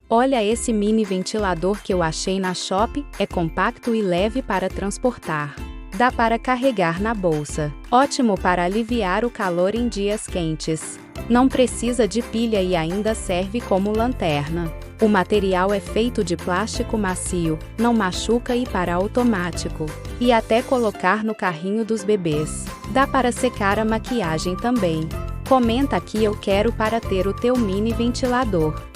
Olha esse mini ventilador que eu achei na Shopee, é compacto e leve para transportar. Dá para carregar na bolsa. Ótimo para aliviar o calor em dias quentes. Não precisa de pilha e ainda serve como lanterna. O material é feito de plástico macio, não machuca e para automático. E até colocar no carrinho dos bebês. Dá para secar a maquiagem também. Comenta aqui eu quero para ter o teu mini ventilador.